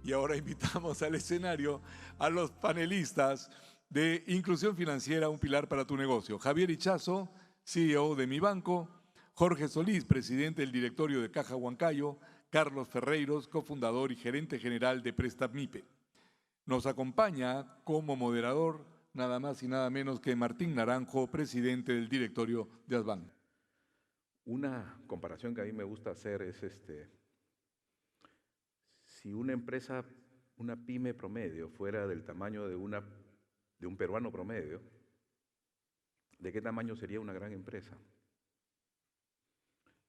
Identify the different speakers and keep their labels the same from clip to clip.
Speaker 1: Y ahora invitamos al escenario a los panelistas de Inclusión Financiera, un pilar para tu negocio. Javier Ichazo, CEO de Mi Banco, Jorge Solís, presidente del directorio de Caja Huancayo, Carlos Ferreiros, cofundador y gerente general de Prestamipe. Nos acompaña como moderador nada más y nada menos que Martín Naranjo, presidente del directorio de Asban.
Speaker 2: Una comparación que a mí me gusta hacer es si una empresa, una pyme promedio, fuera del tamaño de un peruano promedio, ¿de qué tamaño sería una gran empresa?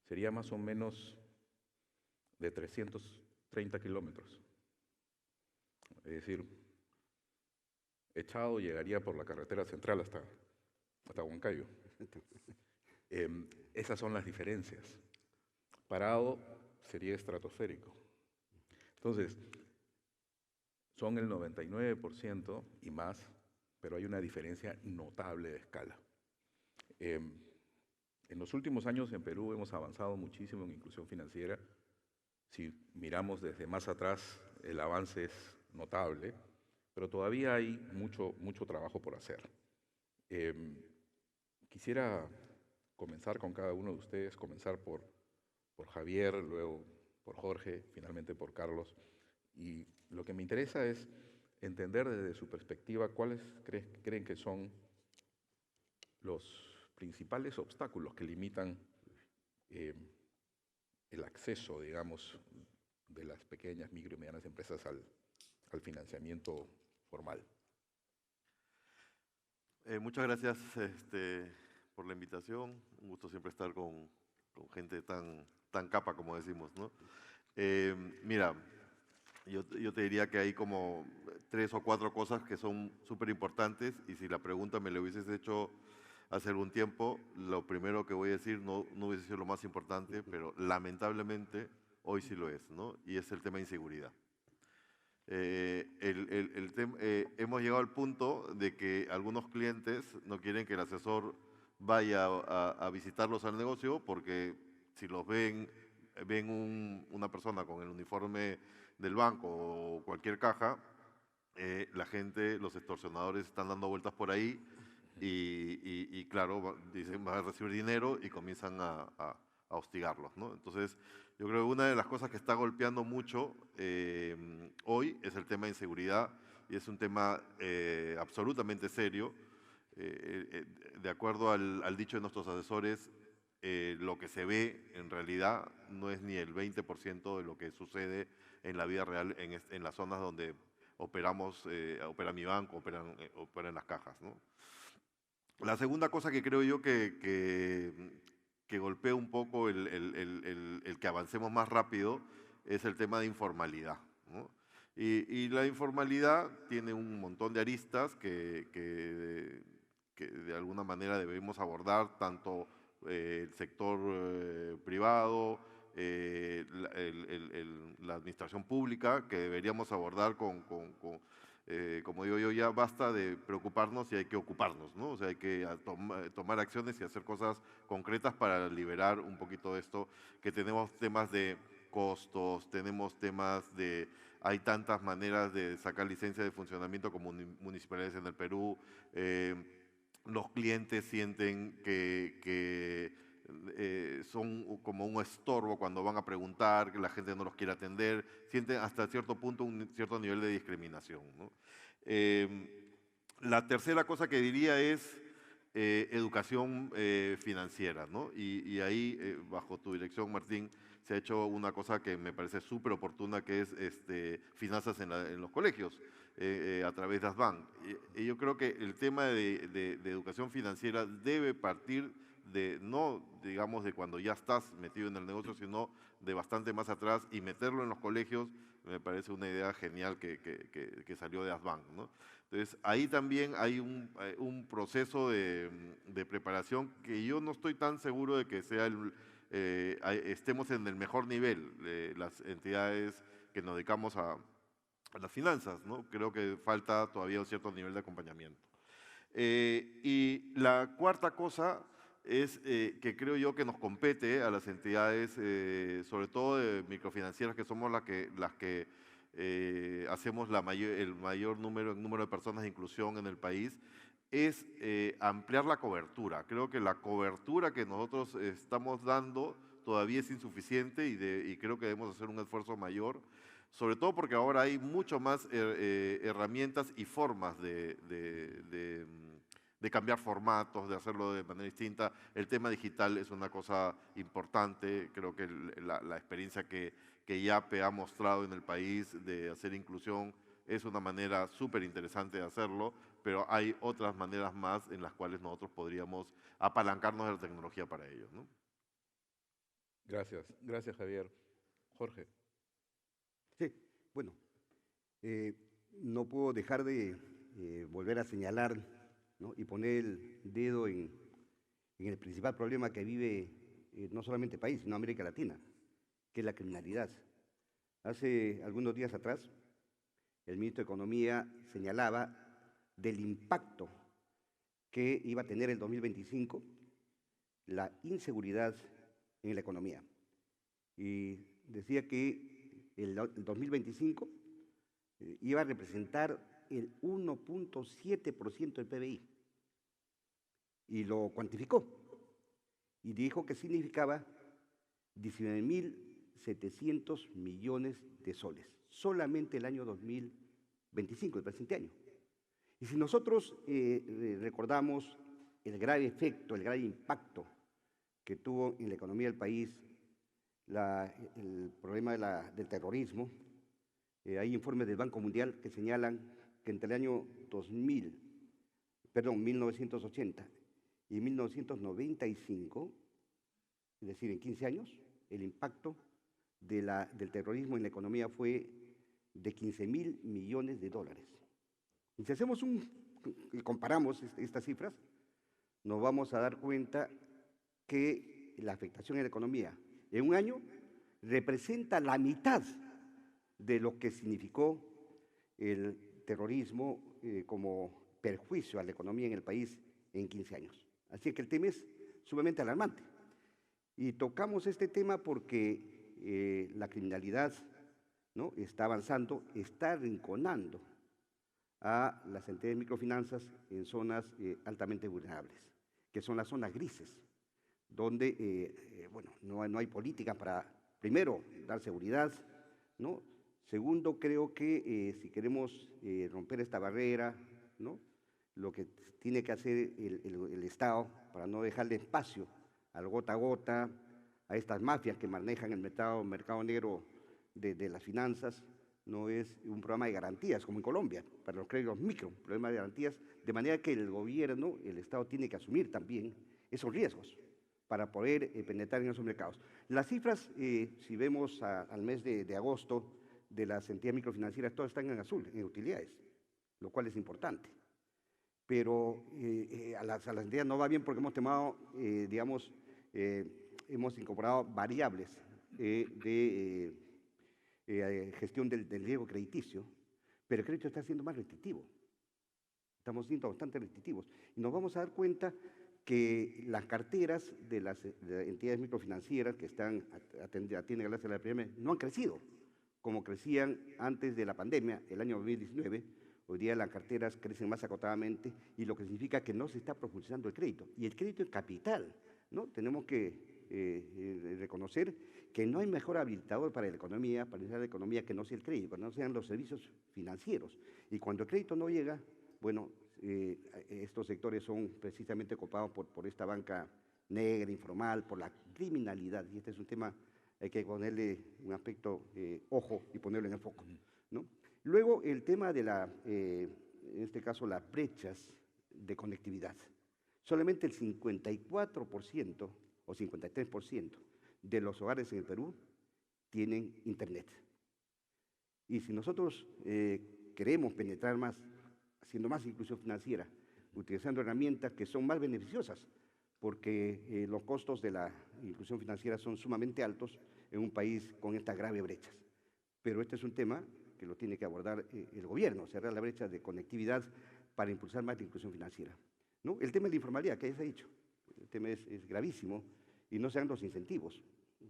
Speaker 2: Sería más o menos de 330 kilómetros. Es decir, echado llegaría por la carretera central hasta Huancayo. Esas son las diferencias. Parado sería estratosférico. Entonces, son el 99% y más, pero hay una diferencia notable de escala. En los últimos años en Perú hemos avanzado muchísimo en inclusión financiera. Si miramos desde más atrás, el avance es notable, pero todavía hay mucho trabajo por hacer. Quisiera comenzar con cada uno de ustedes, comenzar por Javier, luego por Jorge, finalmente por Carlos. Y lo que me interesa es entender desde su perspectiva cuáles creen que son los principales obstáculos que limitan el acceso, digamos, de las pequeñas, micro y medianas empresas al financiamiento formal.
Speaker 3: Muchas gracias por la invitación. Un gusto siempre estar con gente tan capa, como decimos, ¿no? Mira, yo te diría que hay como 3 o 4 cosas que son súper importantes, y si la pregunta me la hubieses hecho hace algún tiempo, lo primero que voy a decir no hubiese sido lo más importante, pero lamentablemente hoy sí lo es, ¿no? Y es el tema de inseguridad. Hemos llegado al punto de que algunos clientes no quieren que el asesor vaya a visitarlos al negocio, porque si los ven una persona con el uniforme del banco o cualquier caja, la gente, los extorsionadores están dando vueltas por ahí y claro, dicen van a recibir dinero y comienzan a hostigarlos, ¿no? Entonces, yo creo que una de las cosas que está golpeando mucho hoy es el tema de inseguridad, y es un tema absolutamente serio. De acuerdo al dicho de nuestros asesores, lo que se ve en realidad no es ni el 20% de lo que sucede en la vida real en las zonas donde operamos, opera Mi Banco, operan las cajas, ¿no? La segunda cosa que creo yo que golpea un poco el que avancemos más rápido es el tema de informalidad, ¿no? Y la informalidad tiene un montón de aristas que de alguna manera debemos abordar, tanto el sector privado, la administración pública, que deberíamos abordar como digo yo, ya basta de preocuparnos y hay que ocuparnos, ¿no? O sea, hay que tomar acciones y hacer cosas concretas para liberar un poquito de esto, que tenemos temas de costos, tenemos temas de... Hay tantas maneras de sacar licencia de funcionamiento como municipalidades en el Perú. Los clientes sienten que son como un estorbo cuando van a preguntar, que la gente no los quiere atender, sienten hasta cierto punto un cierto nivel de discriminación, ¿no? La tercera cosa que diría es educación financiera, ¿no? Y ahí, bajo tu dirección, Martín, se ha hecho una cosa que me parece súper oportuna, que es finanzas en los colegios, a través de Asban. Y yo creo que el tema de educación financiera debe partir de, no digamos de cuando ya estás metido en el negocio, sino de bastante más atrás, y meterlo en los colegios me parece una idea genial que salió de Asban, ¿no? Entonces, ahí también hay un proceso de preparación que yo no estoy tan seguro de que sea estemos en el mejor nivel, las entidades que nos dedicamos a las finanzas, ¿no? Creo que falta todavía un cierto nivel de acompañamiento. Y la cuarta cosa es que creo yo que nos compete a las entidades, sobre todo de microfinancieras, que somos las que hacemos el mayor número de personas de inclusión en el país, es ampliar la cobertura. Creo que la cobertura que nosotros estamos dando todavía es insuficiente y creo que debemos hacer un esfuerzo mayor, sobre todo porque ahora hay mucho más herramientas y formas de cambiar formatos, de hacerlo de manera distinta. El tema digital es una cosa importante. Creo que la experiencia que YAPE ha mostrado en el país de hacer inclusión es una manera súper interesante de hacerlo, pero hay otras maneras más en las cuales nosotros podríamos apalancarnos de la tecnología para ello, ¿no?
Speaker 2: Gracias, gracias Javier. Jorge.
Speaker 4: Sí, bueno, no puedo dejar de volver a señalar, ¿no?, y poner el dedo en el principal problema que vive no solamente el país, sino América Latina, que es la criminalidad. Hace algunos días atrás, el ministro de Economía señalaba del impacto que iba a tener el 2025 la inseguridad en la economía. Y decía que el 2025 iba a representar el 1.7% del PBI. Y lo cuantificó. Y dijo que significaba 19.700 millones de soles. Solamente el año 2025, el presente año. Y si nosotros recordamos el grave efecto, el grave impacto que tuvo en la economía del país el problema del terrorismo, hay informes del Banco Mundial que señalan que entre el año 1980 y 1995, es decir, en 15 años, el impacto del terrorismo en la economía fue de 15.000 millones de dólares. Y si hacemos y comparamos estas cifras, nos vamos a dar cuenta que la afectación en la economía en un año representa la mitad de lo que significó el terrorismo como perjuicio a la economía en el país en 15 años. Así que el tema es sumamente alarmante. Y tocamos este tema porque la criminalidad, ¿no?, está avanzando, está arrinconando a las entidades de microfinanzas en zonas altamente vulnerables, que son las zonas grises, donde bueno, no hay política para, primero, dar seguridad, ¿no? Segundo, creo que si queremos romper esta barrera, ¿no?, lo que tiene que hacer el Estado para no dejarle espacio al gota a gota, a estas mafias que manejan el mercado negro de las finanzas, no es un programa de garantías, como en Colombia, para los créditos micro, programa de garantías, de manera que el gobierno, el Estado, tiene que asumir también esos riesgos para poder penetrar en esos mercados. Las cifras, si vemos al mes de agosto, de las entidades microfinancieras, todas están en azul, en utilidades, lo cual es importante. Pero a las entidades no va bien porque hemos tomado, hemos incorporado variables de gestión del riesgo crediticio, pero el crédito está siendo más restrictivo. Estamos siendo bastante restrictivos. Y nos vamos a dar cuenta que las carteras de las entidades microfinancieras que atienden gracias a la pandemia no han crecido como crecían antes de la pandemia, el año 2019. Hoy día las carteras crecen más acotadamente y lo que significa que no se está propulsando el crédito. Y el crédito es capital, ¿no? Tenemos que reconocer que no hay mejor habilitador para la economía, para iniciar la economía, que no sea el crédito, que no sean los servicios financieros. Y cuando el crédito no llega, bueno, estos sectores son precisamente ocupados por esta banca negra, informal, por la criminalidad. Y este es un tema, hay que ponerle un aspecto ojo y ponerlo en el foco, ¿no? Luego, el tema de en este caso, las brechas de conectividad. Solamente el 54% o 53% de los hogares en el Perú tienen internet. Y si nosotros queremos penetrar más, haciendo más inclusión financiera, utilizando herramientas que son más beneficiosas, porque los costos de la inclusión financiera son sumamente altos en un país con estas graves brechas. Pero este es un tema que lo tiene que abordar el gobierno, cerrar la brecha de conectividad para impulsar más la inclusión financiera, ¿no? El tema de la informalidad, que ya se ha dicho, el tema es gravísimo y no se dan los incentivos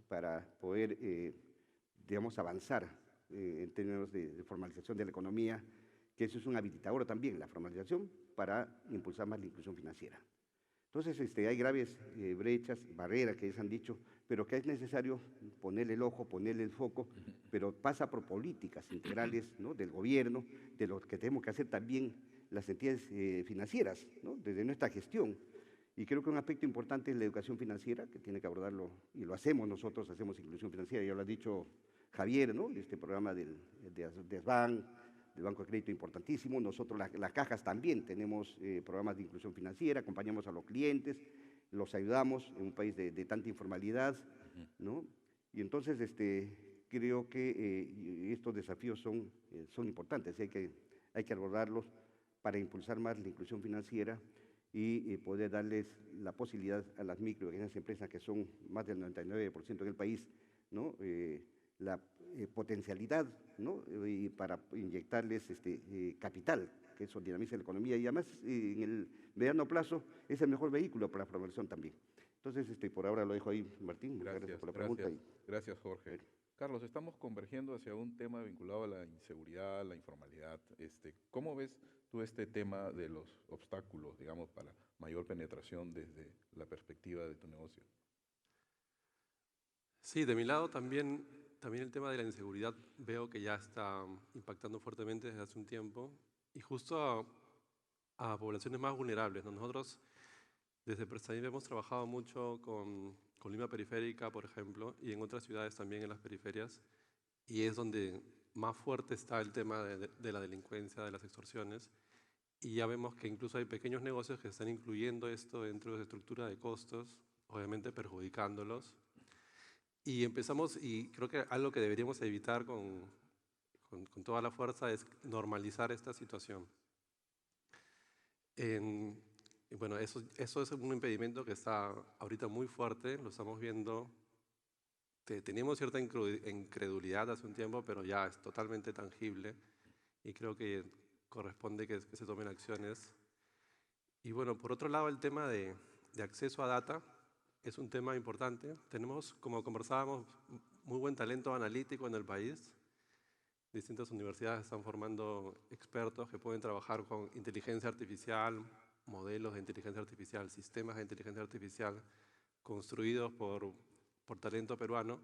Speaker 4: para poder, digamos, avanzar en términos de formalización de la economía, que eso es un habilitador también, la formalización, para impulsar más la inclusión financiera. Entonces, hay graves brechas, barreras que ya se han dicho, pero que es necesario ponerle el ojo, ponerle el foco, pero pasa por políticas integrales, ¿no?, del gobierno, de lo que tenemos que hacer también las entidades financieras, ¿no?, desde nuestra gestión. Y creo que un aspecto importante es la educación financiera, que tiene que abordarlo, y lo hacemos nosotros, hacemos inclusión financiera, ya lo ha dicho Javier, ¿no?, este programa de ASBAN, del Banco de Crédito importantísimo. Nosotros, las cajas también, tenemos programas de inclusión financiera, acompañamos a los clientes, los ayudamos en un país de tanta informalidad, ¿no? Y entonces creo que estos desafíos son importantes, y hay que abordarlos para impulsar más la inclusión financiera y poder darles la posibilidad a las micro y pequeñas empresas, que son más del 99% en el país, ¿no?, la potencialidad, ¿no?, y para inyectarles capital, que eso dinamiza la economía, y además en el mediano plazo es el mejor vehículo para la promoción también. Entonces, por ahora lo dejo ahí, Martín. Muchas gracias por la pregunta.
Speaker 2: Gracias, Jorge. Carlos, estamos convergiendo hacia un tema vinculado a la inseguridad, la informalidad. ¿Cómo ves tú este tema de los obstáculos, digamos, para mayor penetración desde la perspectiva de tu negocio?
Speaker 5: Sí, de mi lado también el tema de la inseguridad veo que ya está impactando fuertemente desde hace un tiempo, y justo a poblaciones más vulnerables, ¿no? Nosotros desde Prestaim hemos trabajado mucho con Lima Periférica, por ejemplo, y en otras ciudades también en las periferias, y es donde más fuerte está el tema de la delincuencia, de las extorsiones, y ya vemos que incluso hay pequeños negocios que están incluyendo esto dentro de su estructura de costos, obviamente perjudicándolos. Y empezamos, y creo que algo que deberíamos evitar con toda la fuerza es normalizar esta situación. Y bueno, eso es un impedimento que está ahorita muy fuerte, lo estamos viendo. Teníamos cierta incredulidad hace un tiempo, pero ya es totalmente tangible, y creo que corresponde que se tomen acciones. Y bueno, por otro lado, el tema de acceso a data es un tema importante. Tenemos, como conversábamos, muy buen talento analítico en el país. Distintas universidades están formando expertos que pueden trabajar con inteligencia artificial, modelos de inteligencia artificial, sistemas de inteligencia artificial construidos por talento peruano.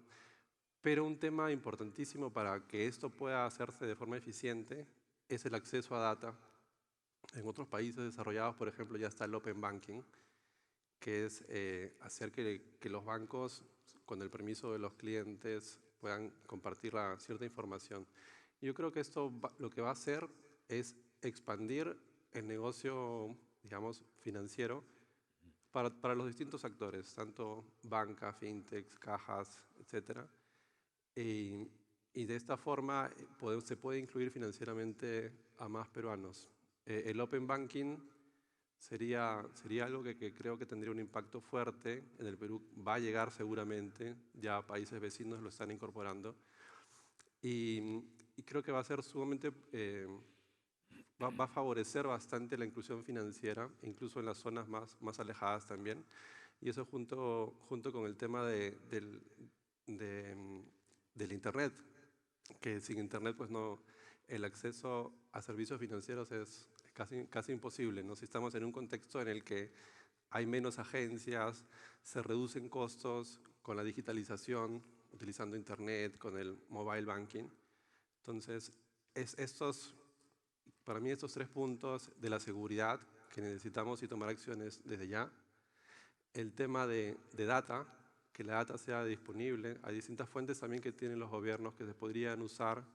Speaker 5: Pero un tema importantísimo para que esto pueda hacerse de forma eficiente es el acceso a data. En otros países desarrollados, por ejemplo, ya está el Open Banking, que es hacer que los bancos, con el permiso de los clientes, puedan compartir cierta información. Yo creo que esto lo que va a hacer es expandir el negocio, digamos, financiero para los distintos actores, tanto banca, fintechs, cajas, etc. Y de esta forma se puede incluir financieramente a más peruanos. El Open Banking sería algo que creo que tendría un impacto fuerte en el Perú. Va a llegar seguramente, ya países vecinos lo están incorporando. Y creo que va a ser sumamente, va a favorecer bastante la inclusión financiera, incluso en las zonas más alejadas también. Y eso junto con el tema del Internet, que sin Internet pues no, el acceso a servicios financieros es casi imposible, ¿no? Si estamos en un contexto en el que hay menos agencias, se reducen costos con la digitalización, utilizando Internet, con el mobile banking. Entonces, para mí estos 3 puntos de la seguridad que necesitamos y tomar acciones desde ya. El tema de data, que la data sea disponible. Hay distintas fuentes también que tienen los gobiernos que se podrían usar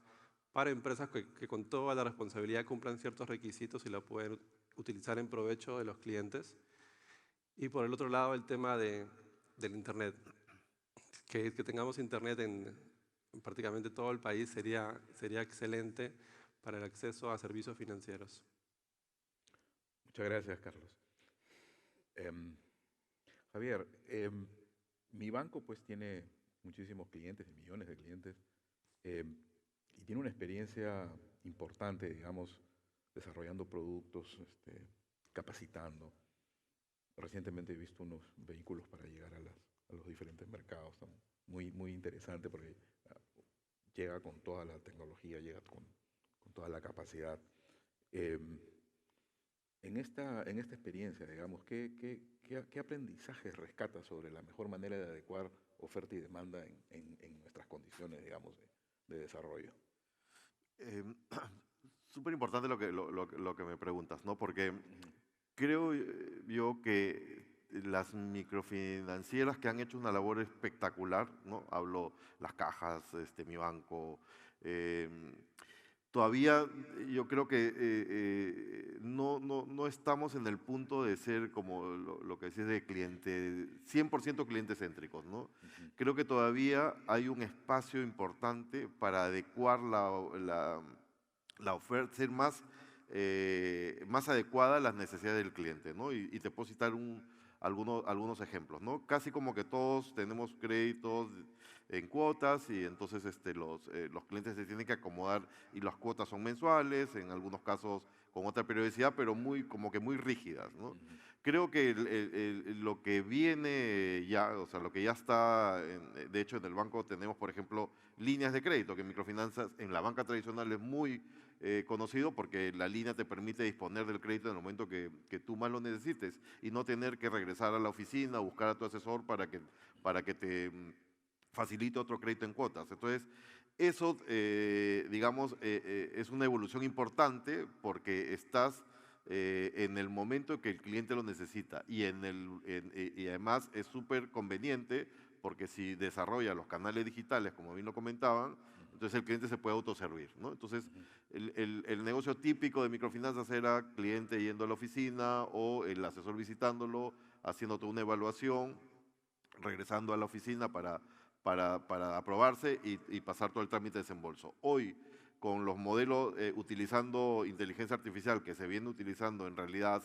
Speaker 5: para empresas que con toda la responsabilidad cumplan ciertos requisitos y la pueden utilizar en provecho de los clientes. Y por el otro lado, el tema del Internet. Que tengamos Internet en prácticamente todo el país sería excelente para el acceso a servicios financieros.
Speaker 2: Muchas gracias, Carlos. Javier, mi banco pues tiene muchísimos clientes, millones de clientes, y tiene una experiencia importante, digamos, desarrollando productos, capacitando. Recientemente he visto unos vehículos para llegar a los diferentes mercados, muy, muy interesante porque llega con toda la tecnología, llega con toda la capacidad. Eh, en esta experiencia, digamos, ¿qué aprendizajes rescata sobre la mejor manera de adecuar oferta y demanda en nuestras condiciones, digamos, de desarrollo?
Speaker 3: Súper importante lo que me preguntas, ¿no? Porque creo yo que las microfinancieras que han hecho una labor espectacular, ¿no? Hablo las cajas, Mi Banco, eh, todavía yo creo que no estamos en el punto de ser como lo que decís de cliente, 100% clientes céntricos, ¿no? Creo que todavía hay un espacio importante para adecuar la oferta, ser más adecuada a las necesidades del cliente, ¿no? Y te puedo citar algunos ejemplos, ¿no? Casi como que todos tenemos créditos en cuotas y entonces los clientes se tienen que acomodar y las cuotas son mensuales, en algunos casos con otra periodicidad, pero como que muy rígidas, ¿no? Creo que lo que viene ya, o sea, lo que ya está, de hecho en el banco tenemos, por ejemplo, líneas de crédito, que en microfinanzas en la banca tradicional es muy conocido porque la línea te permite disponer del crédito en el momento que tú más lo necesites y no tener que regresar a la oficina, buscar a tu asesor para que te facilite otro crédito en cuotas. Entonces, eso, digamos, es una evolución importante porque estás en el momento que el cliente lo necesita y y además es súper conveniente porque si desarrolla los canales digitales, como bien lo comentaban, entonces el cliente se puede autoservir, ¿no? Entonces, el negocio típico de microfinanzas era cliente yendo a la oficina o el asesor visitándolo, haciendo toda una evaluación, regresando a la oficina para aprobarse y pasar todo el trámite de desembolso. Hoy, con los modelos utilizando inteligencia artificial que se viene utilizando en realidad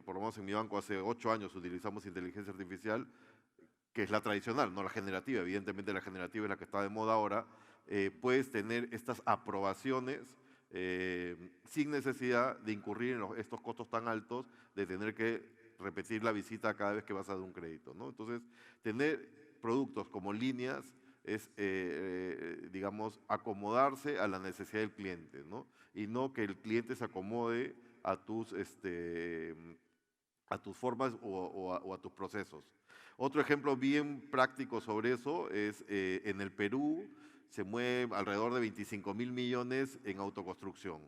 Speaker 3: por lo menos en mi banco hace 8 años utilizamos inteligencia artificial, que es la tradicional, no la generativa. Evidentemente la generativa es la que está de moda ahora. Puedes tener estas aprobaciones sin necesidad de incurrir en estos costos tan altos de tener que repetir la visita cada vez que vas a dar un crédito, ¿no? Entonces, tener productos como líneas es, digamos, acomodarse a la necesidad del cliente, ¿no? Y no que el cliente se acomode a tus formas o a tus procesos. Otro ejemplo bien práctico sobre eso es en el Perú se mueve alrededor de 25.000 millones en autoconstrucción,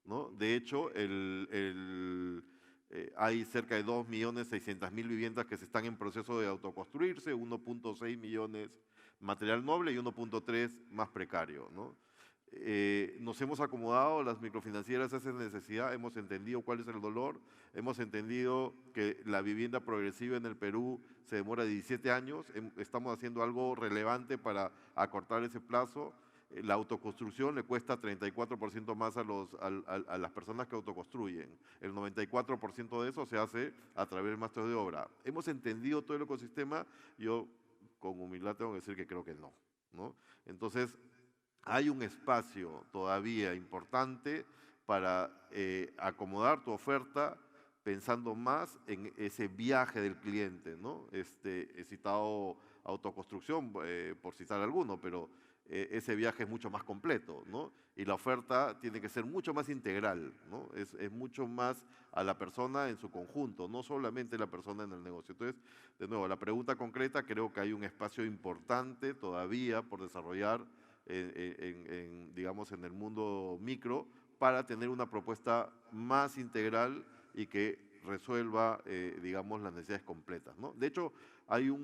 Speaker 3: ¿no? De hecho, hay cerca de 2.600.000 viviendas que se están en proceso de autoconstruirse, 1.6 millones material noble y 1.3 más precario, ¿no? Nos hemos acomodado, las microfinancieras a esa necesidad, hemos entendido cuál es el dolor, hemos entendido que la vivienda progresiva en el Perú se demora 17 años, estamos haciendo algo relevante para acortar ese plazo. La autoconstrucción le cuesta 34% más a las personas que autoconstruyen. El 94% de eso se hace a través del máster de obra. ¿Hemos entendido todo el ecosistema? Yo con humildad tengo que decir que creo que no, ¿no? Entonces, hay un espacio todavía importante para acomodar tu oferta pensando más en ese viaje del cliente, ¿no? He citado autoconstrucción, por citar alguno, pero ese viaje es mucho más completo, ¿no? Y la oferta tiene que ser mucho más integral, ¿no? Es mucho más a la persona en su conjunto, no solamente la persona en el negocio. Entonces, de nuevo, la pregunta concreta, creo que hay un espacio importante todavía por desarrollar digamos, en el mundo micro para tener una propuesta más integral y que resuelva, digamos, las necesidades completas, ¿no? De hecho, yo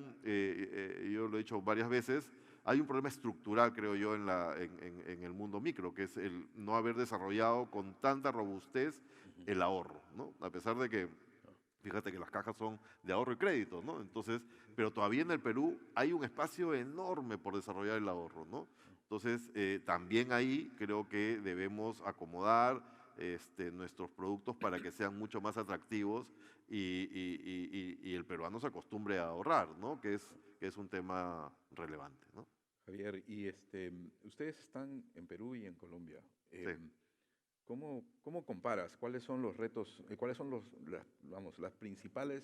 Speaker 3: lo he dicho varias veces, hay un problema estructural, creo yo, en el mundo micro, que es el no haber desarrollado con tanta robustez el ahorro, ¿no? A pesar de que, fíjate que las cajas son de ahorro y crédito, ¿no? Entonces, pero todavía en el Perú hay un espacio enorme por desarrollar el ahorro, ¿no? Entonces, también ahí creo que debemos acomodar nuestros productos para que sean mucho más atractivos y el peruano se acostumbre a ahorrar, ¿no? Que es un tema relevante, ¿no?
Speaker 2: Javier, y ustedes están en Perú y en Colombia.
Speaker 3: Sí.
Speaker 2: ¿Cómo comparas? ¿Cuáles son los retos, cuáles son las principales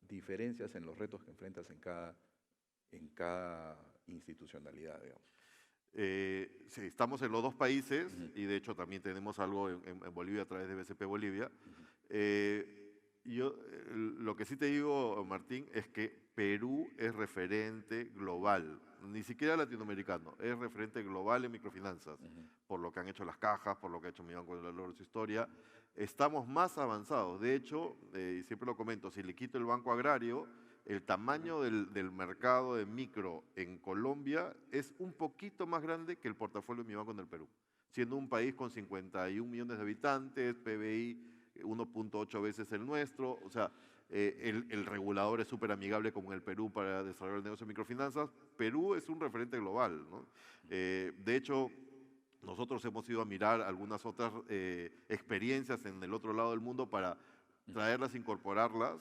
Speaker 2: diferencias en los retos que enfrentas en cada institucionalidad, digamos?
Speaker 3: Sí, estamos en los dos países y de hecho también tenemos algo en Bolivia a través de BCP Bolivia. Lo que sí te digo, Martín, es que Perú es referente global, ni siquiera latinoamericano, es referente global en microfinanzas, por lo que han hecho las cajas, por lo que ha hecho Mi Banco de la Su Historia. Estamos más avanzados. De hecho, y siempre lo comento, si le quito el Banco Agrario, el tamaño del mercado de micro en Colombia es un poquito más grande que el portafolio de Mi Banco en el Perú, siendo un país con 51 millones de habitantes, PBI 1.8 veces el nuestro, o sea, el regulador es súper amigable como en el Perú para desarrollar el negocio de microfinanzas. Perú es un referente global, ¿no? De hecho, nosotros hemos ido a mirar algunas otras experiencias en el otro lado del mundo para traerlas, incorporarlas,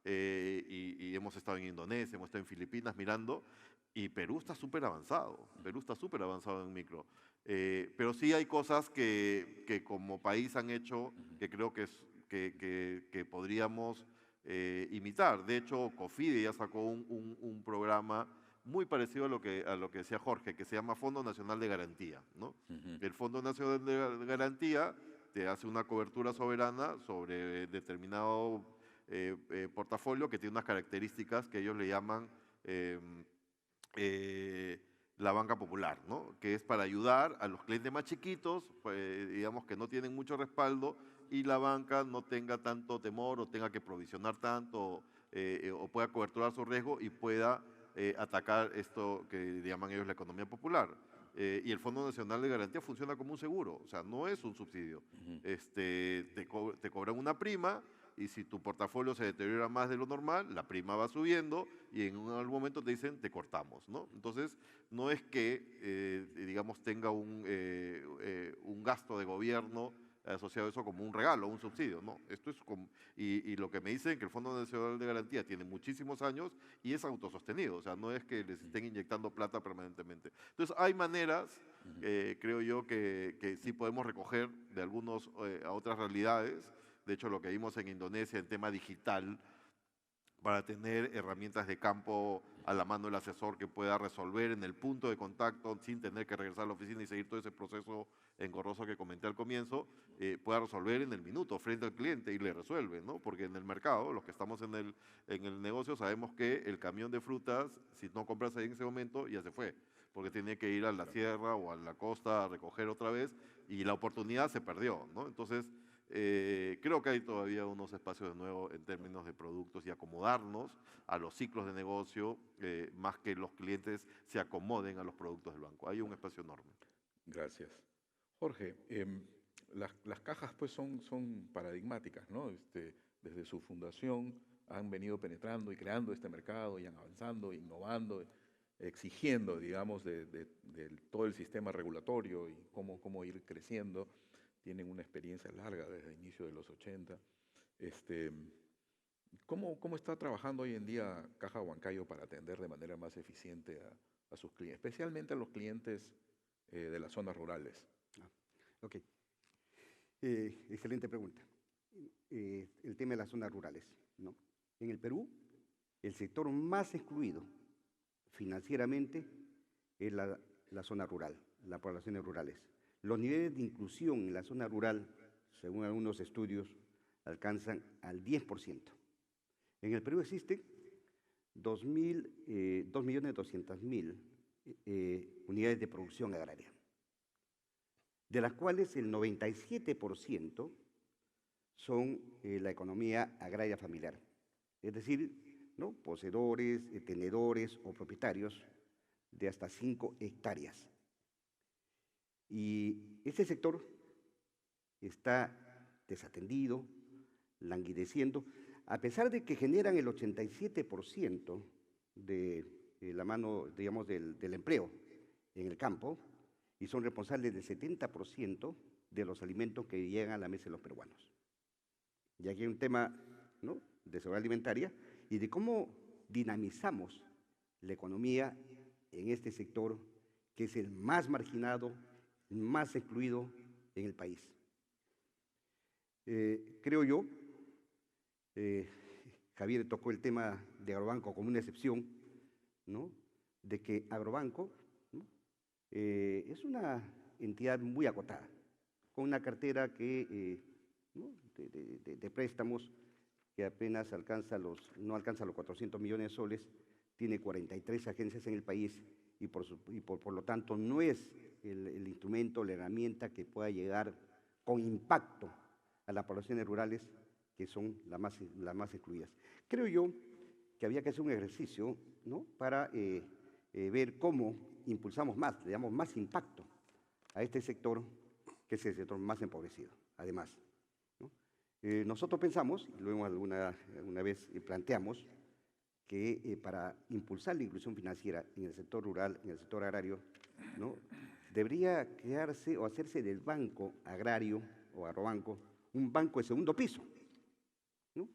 Speaker 3: y hemos estado en Indonesia, hemos estado en Filipinas mirando, y Perú está súper avanzado, Perú está súper avanzado en micro. Pero sí hay cosas que como país han hecho que creo que podríamos imitar. De hecho, COFIDE ya sacó un programa muy parecido a lo que decía Jorge, que se llama Fondo Nacional de Garantía, ¿no? El Fondo Nacional de Garantía te hace una cobertura soberana sobre determinado portafolio que tiene unas características que ellos le llaman la banca popular, ¿no? Que es para ayudar a los clientes más chiquitos, pues, digamos que no tienen mucho respaldo y la banca no tenga tanto temor o tenga que provisionar tanto o pueda coberturar su riesgo y pueda atacar esto que llaman ellos la economía popular. Y el Fondo Nacional de Garantía funciona como un seguro, o sea, no es un subsidio. Te cobran una prima y si tu portafolio se deteriora más de lo normal, la prima va subiendo y en algún momento te dicen, te cortamos, ¿no? Entonces, no es que, digamos, tenga un gasto de gobierno asociado a eso como un regalo, un subsidio, no. Esto es como, y lo que me dicen que el Fondo Nacional de Garantía tiene muchísimos años y es autosostenido, o sea, no es que les estén inyectando plata permanentemente. Entonces, hay maneras, creo yo, que sí podemos recoger de algunos a otras realidades. De hecho, lo que vimos en Indonesia en tema digital, para tener herramientas de campo a la mano del asesor que pueda resolver en el punto de contacto sin tener que regresar a la oficina y seguir todo ese proceso engorroso que comenté al comienzo, pueda resolver en el minuto frente al cliente y le resuelve, ¿no? Porque en el mercado, los que estamos en el negocio, sabemos que el camión de frutas, si no compras ahí en ese momento, ya se fue, porque tiene que ir a la sierra o a la costa a recoger otra vez y la oportunidad se perdió, ¿no? Entonces, creo que hay todavía unos espacios de nuevo en términos de productos y acomodarnos a los ciclos de negocio, más que los clientes se acomoden a los productos del banco. Hay un espacio enorme.
Speaker 2: Gracias. Jorge, las cajas pues son paradigmáticas, ¿no? Desde su fundación han venido penetrando y creando este mercado y han avanzando, innovando, exigiendo, digamos, de todo el sistema regulatorio y cómo ir creciendo. Tienen una experiencia larga desde el inicio de los 80. ¿Cómo está trabajando hoy en día Caja Huancayo para atender de manera más eficiente a sus clientes, especialmente a los clientes de las zonas rurales?
Speaker 4: Ok. Excelente pregunta. El tema de las zonas rurales, ¿no? En el Perú, el sector más excluido financieramente es la zona rural, las poblaciones rurales. Los niveles de inclusión en la zona rural, según algunos estudios, alcanzan al 10%. En el Perú existen 2.200.000 unidades de producción agraria, de las cuales el 97% son la economía agraria familiar, es decir, ¿no?, poseedores, tenedores o propietarios de hasta 5 hectáreas. Y este sector está desatendido, languideciendo, a pesar de que generan el 87% de la mano, digamos, del empleo en el campo y son responsables del 70% de los alimentos que llegan a la mesa de los peruanos. Y aquí hay un tema, ¿no?, de seguridad alimentaria y de cómo dinamizamos la economía en este sector que es el más marginado, más excluido en el país. Creo yo, Javier tocó el tema de Agrobanco como una excepción, ¿no?, de que Agrobanco, ¿no?, es una entidad muy acotada, con una cartera que, ¿no? de préstamos que apenas no alcanza los 400 millones de soles, tiene 43 agencias en el país y por lo tanto no es el instrumento, la herramienta que pueda llegar con impacto a las poblaciones rurales que son las más excluidas. Creo yo que había que hacer un ejercicio, ¿no? Para ver cómo impulsamos más, le damos más impacto a este sector, que es el sector más empobrecido, además, ¿no? Nosotros pensamos, y lo hemos alguna vez planteamos, que para impulsar la inclusión financiera en el sector rural, en el sector agrario, ¿no? Debería crearse o hacerse del banco agrario o agrobanco un banco de segundo piso, ¿no?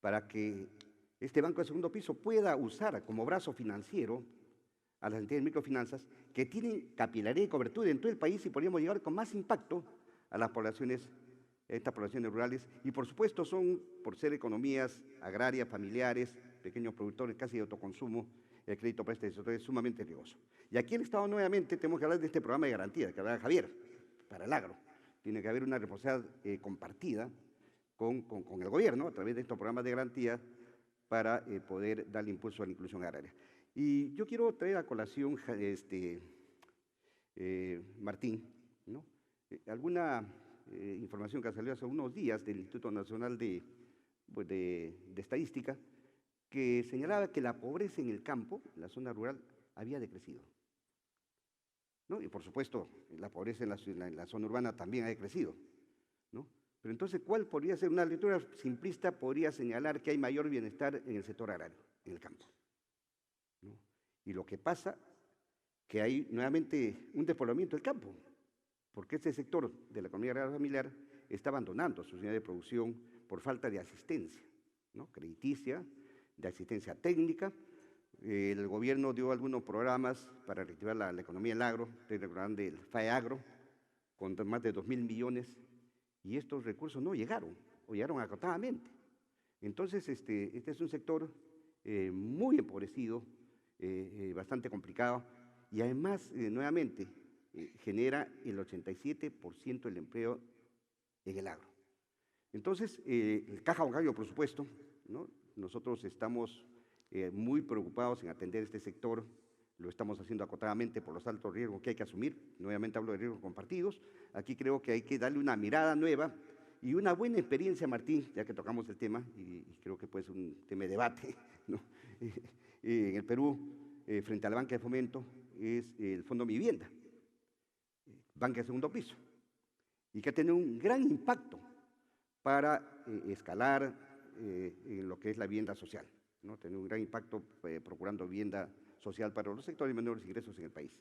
Speaker 4: Para que este banco de segundo piso pueda usar como brazo financiero a las entidades de microfinanzas que tienen capilaridad y cobertura en todo el país y podríamos llegar con más impacto a las poblaciones, estas poblaciones rurales, y por supuesto son, por ser economías agrarias, familiares, pequeños productores casi de autoconsumo, el crédito para este sector es sumamente riesgoso. Y aquí en el Estado nuevamente tenemos que hablar de este programa de garantía que hablaba Javier, para el agro. Tiene que haber una responsabilidad compartida con el gobierno a través de estos programas de garantía para poder darle impulso a la inclusión agraria. Y yo quiero traer a colación, Martín, ¿no? Alguna información que salió hace unos días del Instituto Nacional de Estadística, que señalaba que la pobreza en el campo, en la zona rural, había decrecido, ¿no? Y por supuesto, la pobreza en la zona urbana también ha decrecido, ¿no? Pero entonces, ¿cuál podría ser? Una lectura simplista podría señalar que hay mayor bienestar en el sector agrario, en el campo, ¿no? Y lo que pasa, que hay nuevamente un despoblamiento del campo, porque este sector de la economía agraria familiar está abandonando sus unidades de producción por falta de asistencia, ¿no? Crediticia, de asistencia técnica. El gobierno dio algunos programas para reactivar la economía del agro, el programa del FAEAGRO, con más de 2.000 millones, y estos recursos no llegaron, o llegaron acotadamente. Entonces, este es un sector muy empobrecido, bastante complicado, y además, nuevamente, genera el 87% del empleo en el agro. Entonces, el Caja Bancario, por supuesto, ¿no? Nosotros estamos muy preocupados en atender este sector, lo estamos haciendo acotadamente por los altos riesgos que hay que asumir, nuevamente hablo de riesgos compartidos. Aquí creo que hay que darle una mirada nueva y una buena experiencia, Martín, ya que tocamos el tema, y creo que puede ser un tema de debate, ¿no? En el Perú, frente a la banca de fomento, es el Fondo Mi Vivienda, banca de segundo piso, y que ha tenido un gran impacto para escalar en lo que es la vivienda social, ¿no? Tener un gran impacto procurando vivienda social para los sectores de menores ingresos en el país.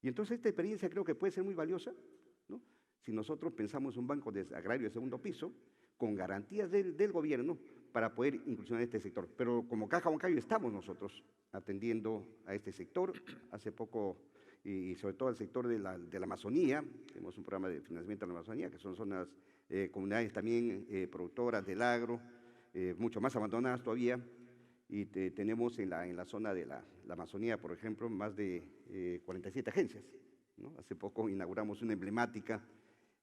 Speaker 4: Y entonces esta experiencia creo que puede ser muy valiosa, ¿no? Si nosotros pensamos un banco agrario de segundo piso con garantías del gobierno para poder inclusionar este sector. Pero como Caja Bancario estamos nosotros atendiendo a este sector. Hace poco, y sobre todo al sector de la Amazonía, tenemos un programa de financiamiento de la Amazonía, que son zonas, comunidades también productoras del agro, mucho más abandonadas todavía, y tenemos en la zona de la Amazonía, por ejemplo, más de 47 agencias, ¿no? Hace poco inauguramos una emblemática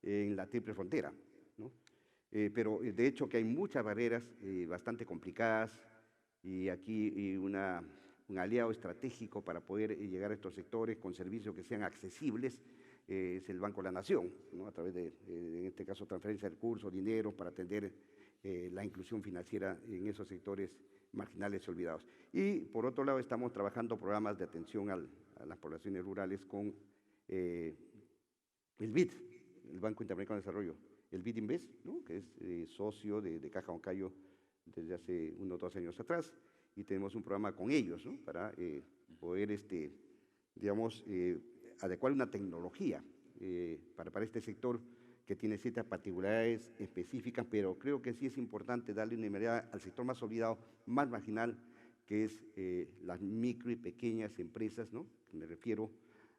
Speaker 4: en la Triple Frontera, ¿no? Pero de hecho que hay muchas barreras bastante complicadas, y aquí un aliado estratégico para poder llegar a estos sectores con servicios que sean accesibles es el Banco de la Nación, ¿no? A través de, en este caso, transferencia de recursos, dinero, para atender la inclusión financiera en esos sectores marginales y olvidados. Y por otro lado, estamos trabajando programas de atención a las poblaciones rurales con el BID, el Banco Interamericano de Desarrollo, el BID Invest, ¿no? Que es socio de Caja Bancario desde hace 1 o 2 años atrás, y tenemos un programa con ellos, ¿no? Para poder, digamos, adecuar una tecnología para este sector que tiene ciertas particularidades específicas, pero creo que sí es importante darle una mirada al sector más olvidado, más marginal, que es las micro y pequeñas empresas, ¿no? Me refiero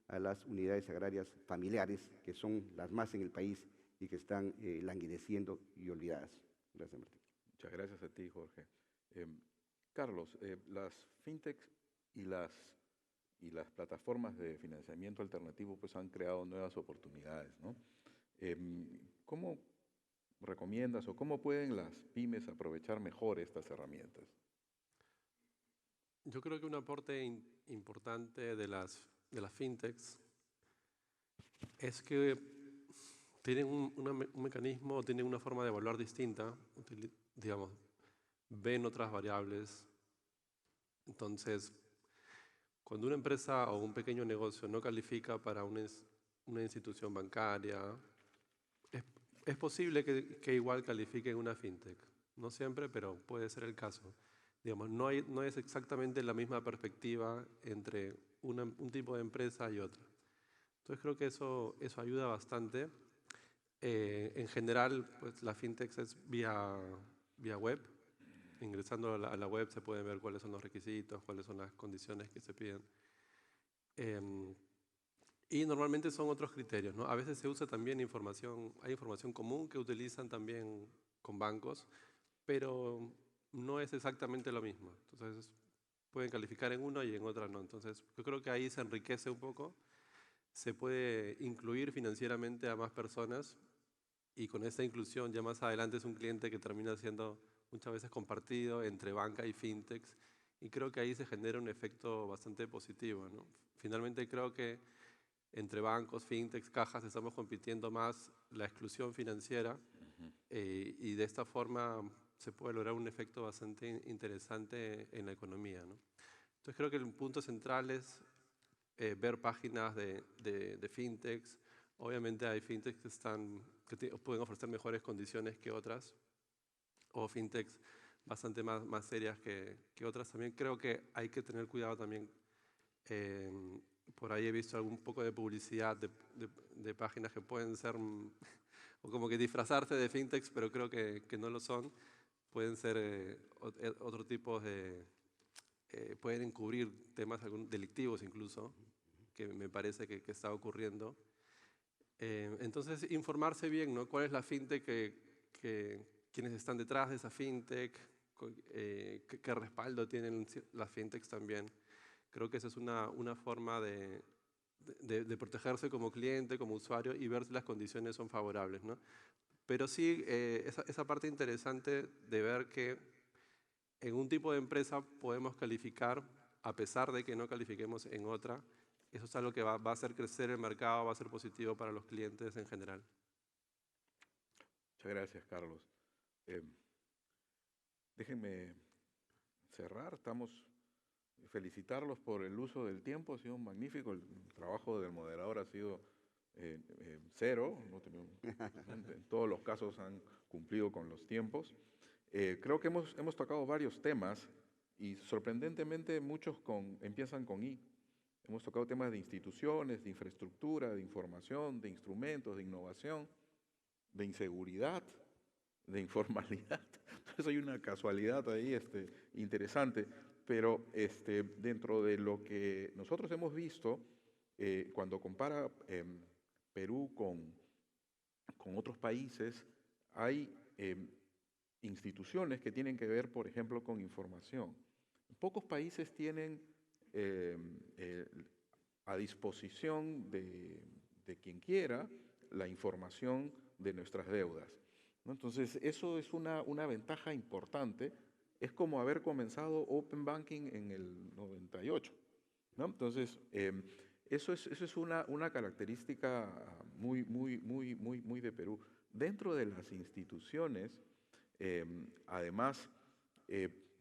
Speaker 4: a las unidades agrarias familiares, que son las más en el país y que están languideciendo y olvidadas. Gracias, Martín.
Speaker 2: Muchas gracias a ti, Jorge. Carlos, las fintechs y las y las plataformas de financiamiento alternativo pues han creado nuevas oportunidades, ¿no? ¿Cómo recomiendas o cómo pueden las pymes aprovechar mejor estas herramientas?
Speaker 5: Yo creo que un aporte importante de las fintechs es que tienen un mecanismo, tienen una forma de evaluar distinta, digamos, ven otras variables. Entonces, cuando una empresa o un pequeño negocio no califica para una institución bancaria, es, es posible que igual califique en una fintech. No siempre, pero puede ser el caso. Digamos, no es exactamente la misma perspectiva entre un tipo de empresa y otra. Entonces creo que eso ayuda bastante. En general, pues la fintech es vía web. Ingresando a la web se pueden ver cuáles son los requisitos, cuáles son las condiciones que se piden. Y normalmente son otros criterios, ¿no? A veces se usa también hay información común que utilizan también con bancos, pero no es exactamente lo mismo. Entonces pueden calificar en una y en otra no. Entonces yo creo que ahí se enriquece un poco, se puede incluir financieramente a más personas y con esta inclusión ya más adelante es un cliente que termina siendo muchas veces compartido entre banca y fintechs y creo que ahí se genera un efecto bastante positivo, ¿no? Finalmente creo que entre bancos, fintechs, cajas estamos compitiendo más la exclusión financiera y de esta forma se puede lograr un efecto bastante interesante en la economía, ¿no? Entonces creo que el punto central es ver páginas de fintechs. Obviamente hay fintechs que pueden ofrecer mejores condiciones que otras, o fintechs bastante más serias que otras. También creo que hay que tener cuidado también. Por ahí he visto algún poco de publicidad de páginas que pueden ser, o como que disfrazarse de fintechs, pero creo que no lo son. Pueden ser otro tipo pueden encubrir temas delictivos incluso, que me parece que está ocurriendo. Entonces, informarse bien, ¿no? ¿Cuál es la fintech quienes están detrás de esa fintech? ¿Qué respaldo tienen las fintechs también? Creo que esa es una forma de protegerse como cliente, como usuario y ver si las condiciones son favorables, ¿no? Pero sí, esa parte interesante de ver que en un tipo de empresa podemos calificar a pesar de que no califiquemos en otra. Eso es algo que va a hacer crecer el mercado, va a ser positivo para los clientes en general.
Speaker 2: Muchas gracias, Carlos. Déjenme cerrar. Felicitarlos por el uso del tiempo, ha sido magnífico. El trabajo del moderador ha sido cero. En todos los casos han cumplido con los tiempos. Creo que hemos tocado varios temas y sorprendentemente muchos empiezan con I. Hemos tocado temas de instituciones, de infraestructura, de información, de instrumentos, de innovación, de inseguridad, de informalidad. Entonces hay una casualidad ahí interesante, pero dentro de lo que nosotros hemos visto, cuando compara Perú con otros países, hay instituciones que tienen que ver, por ejemplo, con información. Pocos países tienen a disposición de quien quiera la información de nuestras deudas, ¿no? Entonces, eso es una ventaja importante. Es como haber comenzado Open Banking en el 98, ¿no? Entonces, eso es una característica muy de Perú. Dentro de las instituciones, además,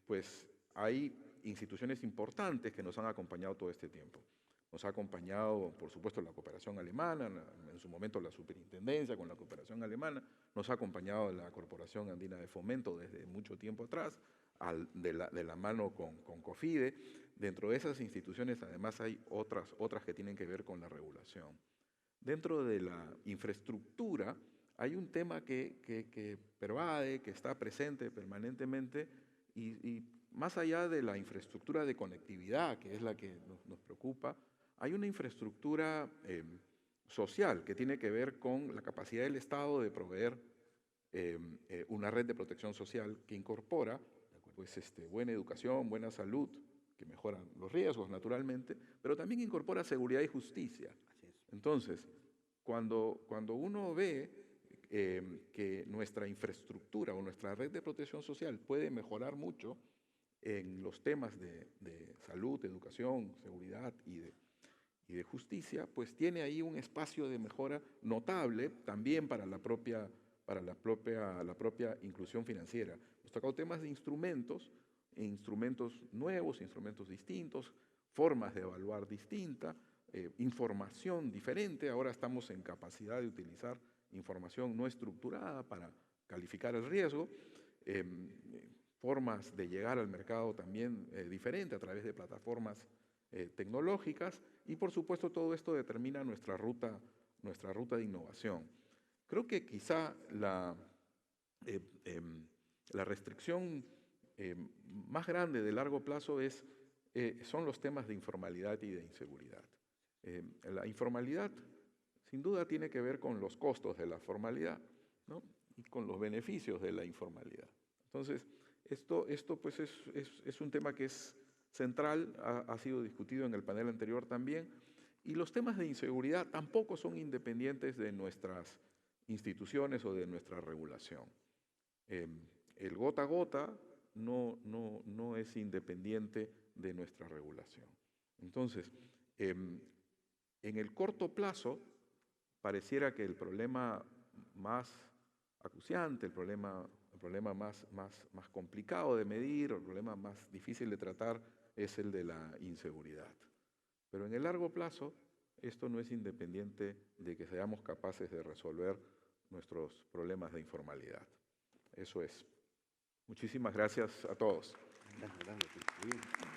Speaker 2: pues hay instituciones importantes que nos han acompañado todo este tiempo. Nos ha acompañado, por supuesto, la cooperación alemana, en su momento la superintendencia con la cooperación alemana, nos ha acompañado la Corporación Andina de Fomento desde mucho tiempo atrás, de la mano con COFIDE. Dentro de esas instituciones, además, hay otras que tienen que ver con la regulación. Dentro de la infraestructura, hay un tema que pervade, que está presente permanentemente y más allá de la infraestructura de conectividad, que es la que nos preocupa, hay una infraestructura social que tiene que ver con la capacidad del Estado de proveer una red de protección social que incorpora pues, buena educación, buena salud, que mejoran los riesgos, naturalmente, pero también incorpora seguridad y justicia.
Speaker 4: Así es.
Speaker 2: Entonces, cuando uno ve que nuestra infraestructura o nuestra red de protección social puede mejorar mucho en los temas de salud, educación, seguridad y de justicia, pues tiene ahí un espacio de mejora notable también para la propia inclusión financiera. Hemos tocado temas de instrumentos nuevos, instrumentos distintos, formas de evaluar distintas, información diferente. Ahora estamos en capacidad de utilizar información no estructurada para calificar el riesgo, formas de llegar al mercado también diferente a través de plataformas tecnológicas y por supuesto todo esto determina nuestra ruta de innovación. Creo que quizá la restricción más grande de largo plazo son los temas de informalidad y de inseguridad. La informalidad sin duda tiene que ver con los costos de la formalidad, ¿no? Y con los beneficios de la informalidad. Entonces, esto pues es un tema que es central, ha sido discutido en el panel anterior también, y los temas de inseguridad tampoco son independientes de nuestras instituciones o de nuestra regulación. El gota a gota no es independiente de nuestra regulación. Entonces, en el corto plazo, pareciera que el problema más acuciante, el problema más complicado de medir, el problema más difícil de tratar es el de la inseguridad. Pero en el largo plazo, esto no es independiente de que seamos capaces de resolver nuestros problemas de informalidad. Eso es. Muchísimas gracias a todos.
Speaker 4: Gracias.